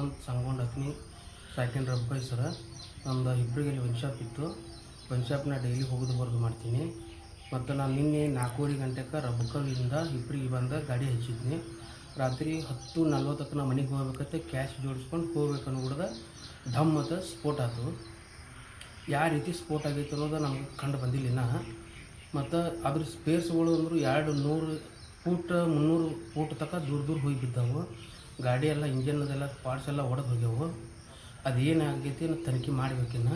Hanumanth ಸಂಗೊಂಡ್ ಹತ್ನಿ second ರಬ್ಬೈ ಸರ ನಮ್ದು ಇಬ್ಬರಿಗೆ ಒಂದು ಶಾಪ್ ಇತ್ತು. ಒಂದು ಶಾಪ್ನ ಡೈಲಿ ಹೋಗೋದು ಬರೋದು ಮಾಡ್ತೀನಿ. ಮತ್ತು ನಾನು ನಿನ್ನೆ 4:30 ಗಂಟೆಗೆ ರಬ್ಬಕವಿಂದ ಇಬ್ಬರಿಗೆ ಬಂದ ಗಾಡಿ ಹಚ್ಚಿದ್ನಿ. ರಾತ್ರಿ 10:40 ನಾ ಮನೆಗೆ ಹೋಗ್ಬೇಕಂತ ಕ್ಯಾಶ್ ಜೋಡಿಸ್ಕೊಂಡು ಹೋಗ್ಬೇಕನ್ನು ಕೂಡ ಢಮ್ ಅಂತ ಸ್ಫೋಟ ಆಯ್ತು. ಯಾವ ರೀತಿ ಸ್ಫೋಟ ಆಗೈತೆ ಅನ್ನೋದು ನಮ್ಗೆ ಕಂಡು ಬಂದಿಲ್ಲ. ಮತ್ತು ಅದ್ರ ಸ್ಪೇರ್ಸ್ಗಳು ಅಂದರು 200 ಫೂಟ್ 300 ಫೂಟ್ ತನಕ ದೂರ ಹೋಗಿ ಬಿದ್ದಾವೆ. ಗಾಡಿ ಎಲ್ಲ ಇಂಜನ್ನದೆಲ್ಲ ಪಾರ್ಟ್ಸ್ ಎಲ್ಲ ಒಡೆದು ಹೋಗ್ಯಾವು. ಅದೇನಾಗೈತಿ ತನಿಖೆ ಮಾಡಬೇಕಿನ್ನ.